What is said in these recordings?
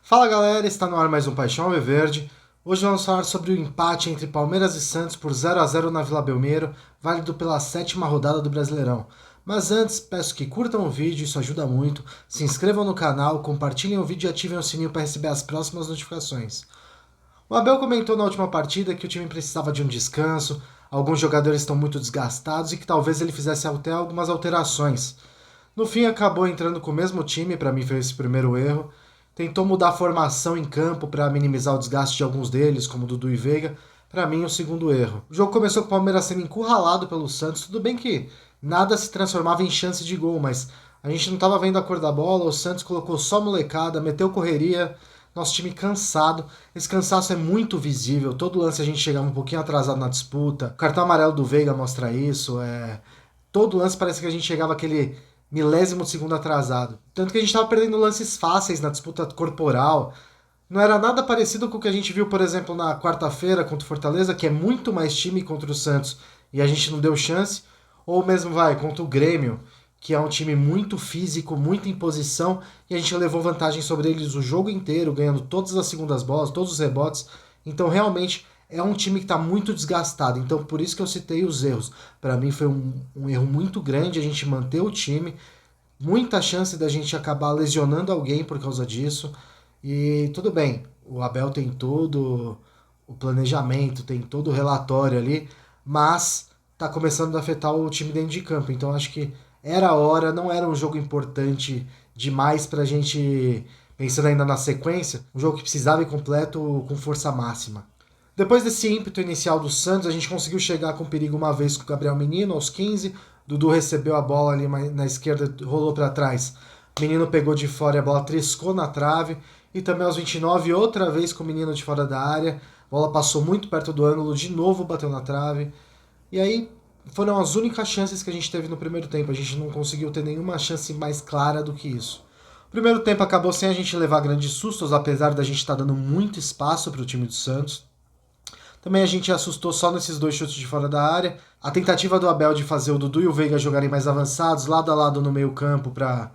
Fala galera, está no ar mais um Paixão Alviverde. Hoje vamos falar sobre o empate entre Palmeiras e Santos por 0-0 na Vila Belmiro, válido pela sétima rodada do Brasileirão. Mas antes, peço que curtam o vídeo, isso ajuda muito, se inscrevam no canal, compartilhem o vídeo e ativem o sininho para receber as próximas notificações. O Abel comentou na última partida que o time precisava de um descanso, alguns jogadores estão muito desgastados e que talvez ele fizesse até algumas alterações. No fim, acabou entrando com o mesmo time, para mim foi esse primeiro erro. Tentou mudar a formação em campo para minimizar o desgaste de alguns deles, como Dudu e Veiga. Para mim, o segundo erro. O jogo começou com o Palmeiras sendo encurralado pelo Santos. Tudo bem que nada se transformava em chance de gol, mas a gente não estava vendo a cor da bola. O Santos colocou só molecada, meteu correria. Nosso time cansado. Esse cansaço é muito visível. Todo lance a gente chegava um pouquinho atrasado na disputa. O cartão amarelo do Veiga mostra isso. Todo lance parece que a gente chegava aquele milésimo de segundo atrasado. Tanto que a gente estava perdendo lances fáceis na disputa corporal. Não era nada parecido com o que a gente viu, por exemplo, na quarta-feira contra o Fortaleza, que é muito mais time contra o Santos e a gente não deu chance. Ou mesmo contra o Grêmio, que é um time muito físico, muita imposição, e a gente levou vantagem sobre eles o jogo inteiro, ganhando todas as segundas bolas, todos os rebotes. Então, realmente, é um time que está muito desgastado. Então, por isso que eu citei os erros. Para mim, foi um erro muito grande a gente manter o time. Muita chance da gente acabar lesionando alguém por causa disso. E tudo bem, o Abel tem todo o planejamento, tem todo o relatório ali, mas tá começando a afetar o time dentro de campo. Então acho que era a hora, não era um jogo importante demais pra gente, pensando ainda na sequência, um jogo que precisava ir completo com força máxima. Depois desse ímpeto inicial do Santos, a gente conseguiu chegar com perigo uma vez com o Gabriel Menino, aos 15. Dudu recebeu a bola ali na esquerda, rolou para trás. O Menino pegou de fora e a bola triscou na trave. E também aos 29, outra vez com o Menino de fora da área. A bola passou muito perto do ângulo, de novo bateu na trave. E aí foram as únicas chances que a gente teve no primeiro tempo. A gente não conseguiu ter nenhuma chance mais clara do que isso. O primeiro tempo acabou sem a gente levar grandes sustos, apesar da gente estar dando muito espaço para o time do Santos. Também a gente assustou só nesses dois chutes de fora da área. A tentativa do Abel de fazer o Dudu e o Veiga jogarem mais avançados, lado a lado no meio campo, para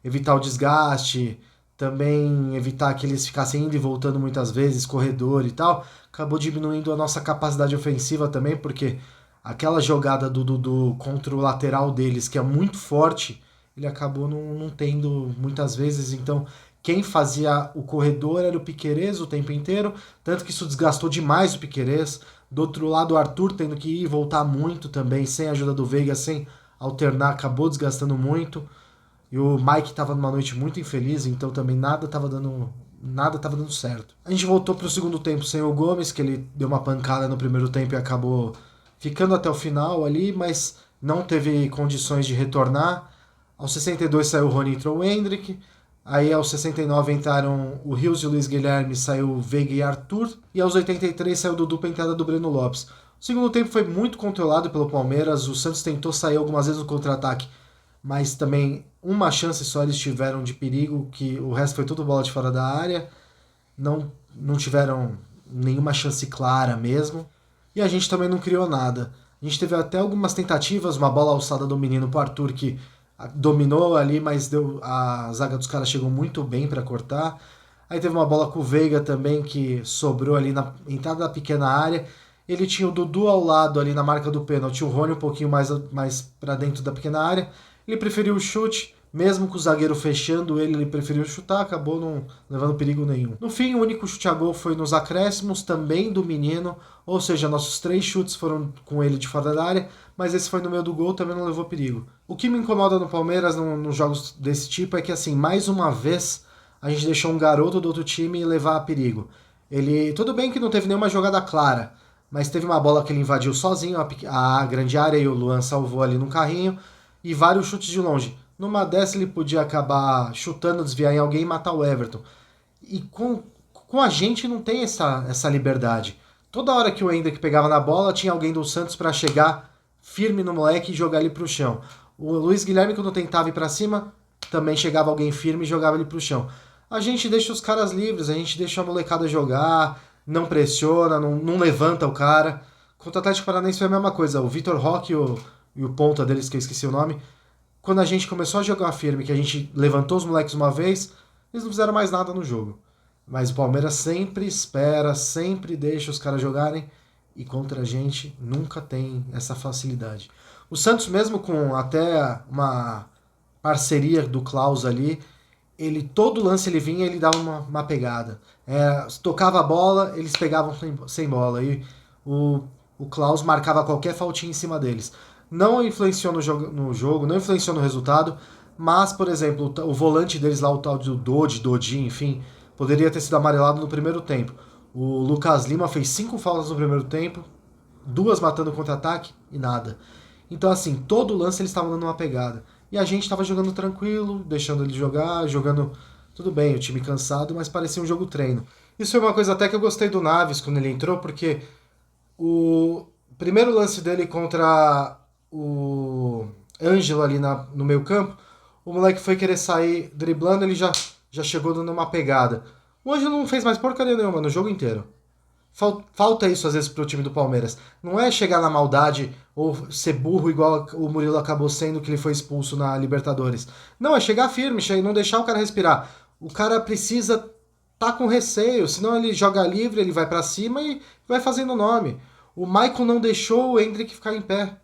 evitar o desgaste, também evitar que eles ficassem indo e voltando muitas vezes, corredor e tal, acabou diminuindo a nossa capacidade ofensiva também, porque aquela jogada do Dudu contra o lateral deles, que é muito forte, ele acabou não tendo muitas vezes. Então quem fazia o corredor era o Piquerez o tempo inteiro, tanto que isso desgastou demais o Piquerez. Do outro lado, o Arthur tendo que ir e voltar muito também, sem a ajuda do Veiga, sem alternar, acabou desgastando muito. E o Mike estava numa noite muito infeliz, então também nada tava dando certo. A gente voltou para o segundo tempo sem o Gomes, que ele deu uma pancada no primeiro tempo e acabou ficando até o final ali, mas não teve condições de retornar. Aos 62 saiu o Rony e entrou o Hendrick. Aí aos 69 entraram o Rios e o Luiz Guilherme, saiu o Veiga e Arthur. E aos 83 saiu o Dudu pra entrada do Breno Lopes. O segundo tempo foi muito controlado pelo Palmeiras. O Santos tentou sair algumas vezes no contra-ataque, mas também uma chance só eles tiveram de perigo, que o resto foi tudo bola de fora da área. Não tiveram nenhuma chance clara mesmo. E a gente também não criou nada. A gente teve até algumas tentativas, uma bola alçada do menino pro Arthur, que dominou ali, mas a zaga dos caras chegou muito bem para cortar. Aí teve uma bola com o Veiga também, que sobrou ali na entrada da pequena área. Ele tinha o Dudu ao lado ali na marca do pênalti, o Rony um pouquinho mais para dentro da pequena área. Ele preferiu o chute, mesmo com o zagueiro fechando ele preferiu chutar, acabou não levando perigo nenhum. No fim, o único chute a gol foi nos acréscimos, também do menino, ou seja, nossos 3 chutes foram com ele de fora da área, mas esse foi no meio do gol, também não levou perigo. O que me incomoda no Palmeiras, nos jogos desse tipo, é que, assim, mais uma vez, a gente deixou um garoto do outro time levar a perigo. Tudo bem que não teve nenhuma jogada clara, mas teve uma bola que ele invadiu sozinho a grande área e o Luan salvou ali no carrinho, e vários chutes de longe. Numa dessa ele podia acabar chutando, desviar em alguém e matar o Everton. E com a gente não tem essa liberdade. Toda hora que o Hendrick pegava na bola, tinha alguém do Santos para chegar firme no moleque e jogar ele pro chão. O Luiz Guilherme, quando tentava ir para cima, também chegava alguém firme e jogava ele pro chão. A gente deixa os caras livres, a gente deixa a molecada jogar, não pressiona, não levanta o cara. Contra o Atlético Paranaense foi a mesma coisa. O Vitor Roque e o ponta deles, que eu esqueci o nome, quando a gente começou a jogar firme, que a gente levantou os moleques uma vez, eles não fizeram mais nada no jogo. Mas o Palmeiras sempre espera, sempre deixa os caras jogarem e contra a gente nunca tem essa facilidade. O Santos, mesmo com até uma parceria do Klaus ali, ele todo lance ele vinha, ele dava uma pegada. Tocava a bola, eles pegavam sem bola. E o, o Klaus marcava qualquer faltinha em cima deles. Não influenciou no jogo, não influenciou no resultado, mas, por exemplo, o volante deles lá, o tal do Dodi, enfim, poderia ter sido amarelado no primeiro tempo. O Lucas Lima fez 5 faltas no primeiro tempo, 2 matando contra-ataque e nada. Então, assim, todo lance eles estavam dando uma pegada. E a gente estava jogando tranquilo, deixando ele jogar, jogando tudo bem, o time cansado, mas parecia um jogo treino. Isso foi uma coisa até que eu gostei do Naves quando ele entrou, porque o primeiro lance dele contra o Ângelo ali no meio campo, o moleque foi querer sair driblando, ele já chegou dando uma pegada. O Ângelo não fez mais porcaria nenhuma no jogo inteiro. Falta isso às vezes pro time do Palmeiras. Não é chegar na maldade ou ser burro igual o Murilo acabou sendo que ele foi expulso na Libertadores. Não, é chegar firme, não deixar o cara respirar. O cara precisa tá com receio, senão ele joga livre, ele vai para cima e vai fazendo o nome. O Maicon não deixou o Hendrick ficar em pé.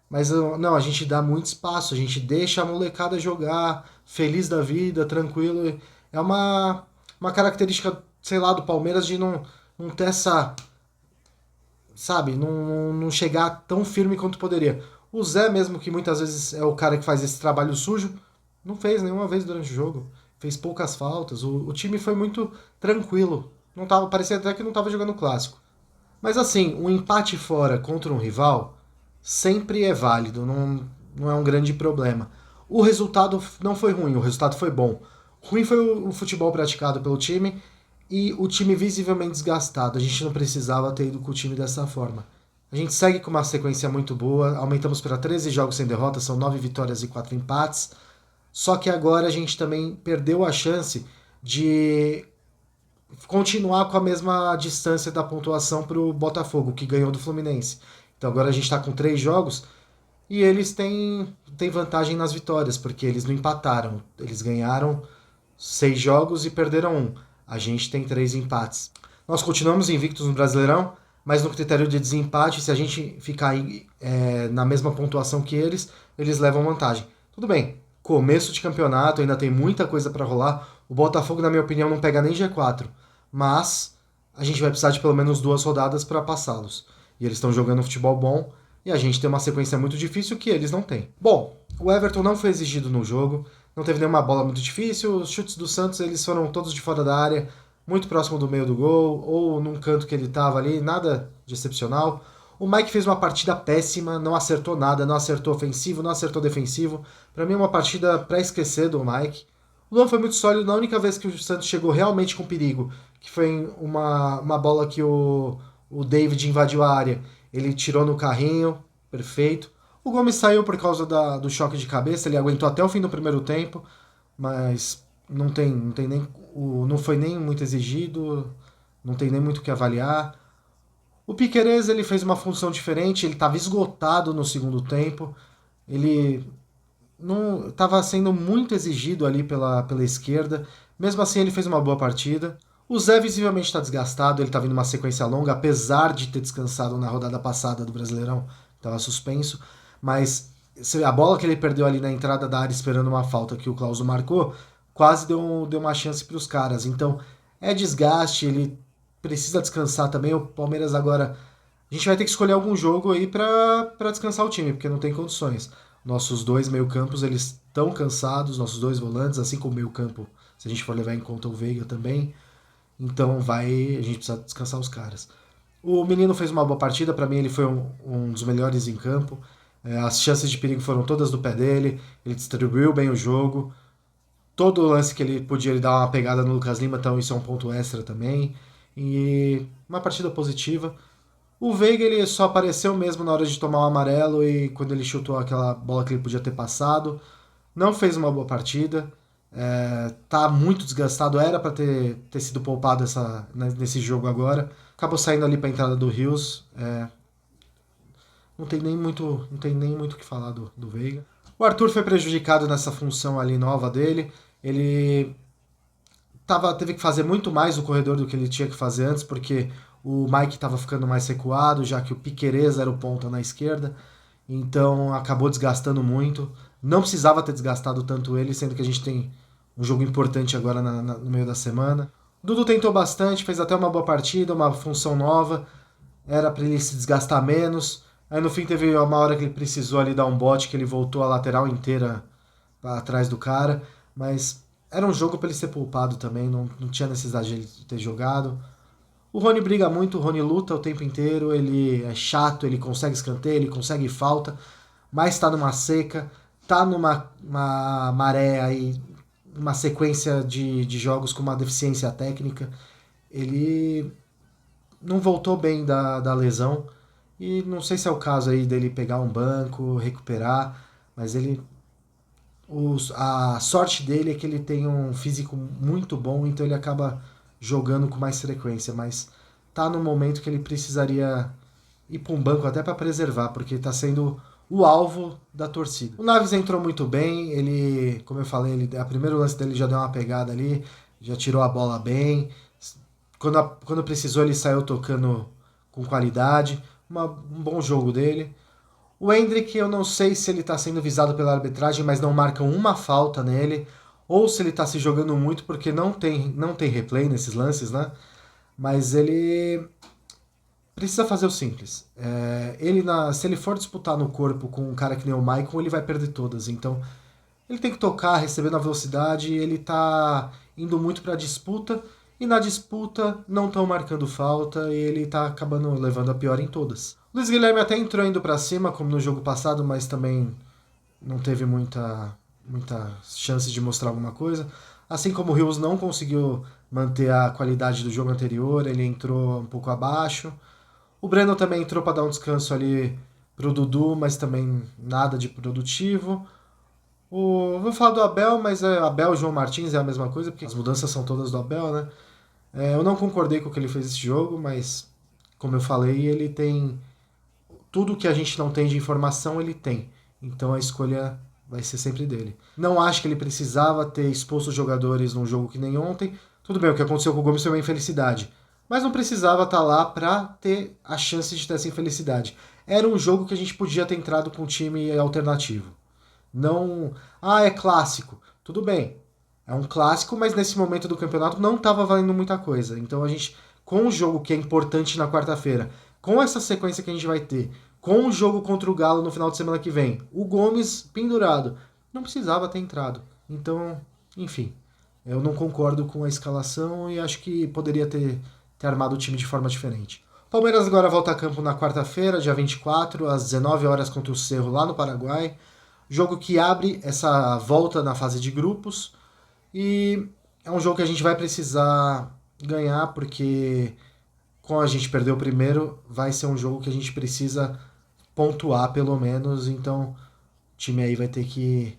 Mas não, a gente dá muito espaço, a gente deixa a molecada jogar, feliz da vida, tranquilo. É uma característica, sei lá, do Palmeiras de não ter essa, sabe, não chegar tão firme quanto poderia. O Zé mesmo, que muitas vezes é o cara que faz esse trabalho sujo, não fez nenhuma vez durante o jogo. Fez poucas faltas. O time foi muito tranquilo. Não tava, parecia até que não estava jogando clássico. Mas assim, um empate fora contra um rival sempre é válido, não é um grande problema. O resultado não foi ruim, o resultado foi bom. Ruim foi o futebol praticado pelo time e o time visivelmente desgastado. A gente não precisava ter ido com o time dessa forma. A gente segue com uma sequência muito boa, aumentamos para 13 jogos sem derrota, são 9 vitórias e 4 empates. Só que agora a gente também perdeu a chance de continuar com a mesma distância da pontuação para o Botafogo, que ganhou do Fluminense. Então agora a gente está com 3 jogos e eles têm vantagem nas vitórias, porque eles não empataram. Eles ganharam 6 jogos e perderam um. A gente tem 3 empates. Nós continuamos invictos no Brasileirão, mas no critério de desempate, se a gente ficar aí, na mesma pontuação que eles levam vantagem. Tudo bem, começo de campeonato, ainda tem muita coisa para rolar. O Botafogo, na minha opinião, não pega nem G4, mas a gente vai precisar de pelo menos 2 rodadas para passá-los. E eles estão jogando um futebol bom e a gente tem uma sequência muito difícil que eles não têm. Bom, o Everton não foi exigido no jogo, não teve nenhuma bola muito difícil, os chutes do Santos eles foram todos de fora da área, muito próximo do meio do gol, ou num canto que ele estava ali, nada de excepcional. O Mike fez uma partida péssima, não acertou nada, não acertou ofensivo, não acertou defensivo. Para mim, é uma partida para esquecer do Mike. O Luan foi muito sólido, na única vez que o Santos chegou realmente com perigo, que foi uma bola que o David invadiu a área. Ele tirou no carrinho, perfeito. O Gomes saiu por causa do choque de cabeça, ele aguentou até o fim do primeiro tempo, mas não tem nem, não foi nem muito exigido, não tem nem muito o que avaliar. O Piquerez ele fez uma função diferente, ele estava esgotado no segundo tempo, ele não estava sendo muito exigido ali pela esquerda, mesmo assim ele fez uma boa partida. O Zé visivelmente está desgastado, ele está vindo uma sequência longa, apesar de ter descansado na rodada passada do Brasileirão, estava suspenso, mas a bola que ele perdeu ali na entrada da área esperando uma falta que o Clauso marcou, quase deu uma chance para os caras. Então é desgaste, ele precisa descansar também. O Palmeiras agora. A gente vai ter que escolher algum jogo aí para descansar o time, porque não tem condições. Nossos dois meio-campos eles estão cansados, nossos dois volantes, assim como o meio-campo, se a gente for levar em conta o Veiga também. Então a gente precisa descansar os caras. O menino fez uma boa partida, para mim ele foi um dos melhores em campo. As chances de perigo foram todas do pé dele, ele distribuiu bem o jogo. Todo lance que ele podia ele dar uma pegada no Lucas Lima, então isso é um ponto extra também. E uma partida positiva. O Veiga ele só apareceu mesmo na hora de tomar o amarelo e quando ele chutou aquela bola que ele podia ter passado. Não fez uma boa partida. Tá muito desgastado, era para ter sido poupado nesse jogo agora. Acabou saindo ali para a entrada do Rios. Não tem nem muito o que falar do Veiga. O Arthur foi prejudicado nessa função ali nova dele. Ele teve que fazer muito mais o corredor do que ele tinha que fazer antes, porque o Mike estava ficando mais recuado, já que o Piquerez era o ponta na esquerda, então acabou desgastando muito. Não precisava ter desgastado tanto ele, sendo que a gente tem um jogo importante agora no meio da semana. O Dudu tentou bastante, fez até uma boa partida, uma função nova, era para ele se desgastar menos. Aí no fim teve uma hora que ele precisou ali dar um bote, que ele voltou a lateral inteira pra atrás do cara, mas era um jogo para ele ser poupado também, não tinha necessidade de ele ter jogado. O Rony briga muito, o Rony luta o tempo inteiro, ele é chato, ele consegue escanteio, ele consegue falta, mas tá numa seca, tá numa maré aí, uma sequência de jogos com uma deficiência técnica. Ele não voltou bem da lesão, e não sei se é o caso aí dele pegar um banco, recuperar, mas a sorte dele é que ele tem um físico muito bom, então ele acaba jogando com mais frequência, mas tá no momento que ele precisaria ir para um banco até para preservar, porque está sendo o alvo da torcida. O Naves entrou muito bem, ele, como eu falei, a primeiro lance dele já deu uma pegada ali, já tirou a bola bem. Quando precisou, ele saiu tocando com qualidade. Um bom jogo dele. O Endrick, eu não sei se ele está sendo visado pela arbitragem, mas não marcam uma falta nele, ou se ele está se jogando muito, porque não tem replay nesses lances, né? Mas ele precisa fazer o simples. Se ele for disputar no corpo com um cara que nem o Maicon, ele vai perder todas. Então, ele tem que tocar, receber na velocidade, ele tá indo muito pra disputa, e na disputa não estão marcando falta, e ele tá acabando levando a pior em todas. O Luiz Guilherme até entrou indo pra cima, como no jogo passado, mas também não teve muita chance de mostrar alguma coisa. Assim como o Rios não conseguiu manter a qualidade do jogo anterior, ele entrou um pouco abaixo. O Breno também entrou para dar um descanso ali pro Dudu, mas também nada de produtivo. Vou falar do Abel, mas Abel e João Martins é a mesma coisa, porque as mudanças são todas do Abel, né? Eu não concordei com o que ele fez esse jogo, mas como eu falei, ele tem tudo que a gente não tem de informação, ele tem. Então a escolha vai ser sempre dele. Não acho que ele precisava ter exposto os jogadores num jogo que nem ontem. Tudo bem, o que aconteceu com o Gomes foi uma infelicidade. Mas não precisava estar lá para ter a chance de ter essa infelicidade. Era um jogo que a gente podia ter entrado com um time alternativo. Não. Ah, é clássico. Tudo bem. É um clássico, mas nesse momento do campeonato não estava valendo muita coisa. Então a gente, com o jogo que é importante na quarta-feira, com essa sequência que a gente vai ter, com o jogo contra o Galo no final de semana que vem, o Gomes pendurado, não precisava ter entrado. Então, enfim, eu não concordo com a escalação e acho que poderia ter armado o time de forma diferente. Palmeiras agora volta a campo na quarta-feira, dia 24, às 19 horas contra o Cerro, lá no Paraguai. Jogo que abre essa volta na fase de grupos. E é um jogo que a gente vai precisar ganhar, porque como a gente perdeu o primeiro, vai ser um jogo que a gente precisa pontuar pelo menos. Então o time aí vai ter que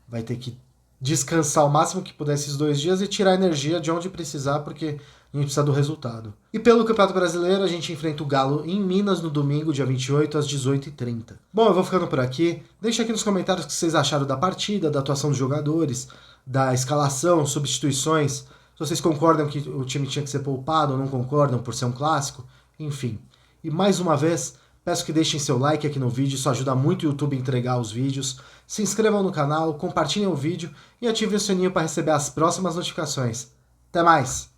vai ter que descansar o máximo que puder esses 2 dias e tirar energia de onde precisar, porque a gente precisa do resultado. E pelo Campeonato Brasileiro, a gente enfrenta o Galo em Minas no domingo, dia 28, às 18h30. Bom, eu vou ficando por aqui. Deixa aqui nos comentários o que vocês acharam da partida, da atuação dos jogadores, da escalação, substituições. Se vocês concordam que o time tinha que ser poupado ou não concordam por ser um clássico. Enfim. E mais uma vez, peço que deixem seu like aqui no vídeo, isso ajuda muito o YouTube a entregar os vídeos. Se inscrevam no canal, compartilhem o vídeo e ativem o sininho para receber as próximas notificações. Até mais!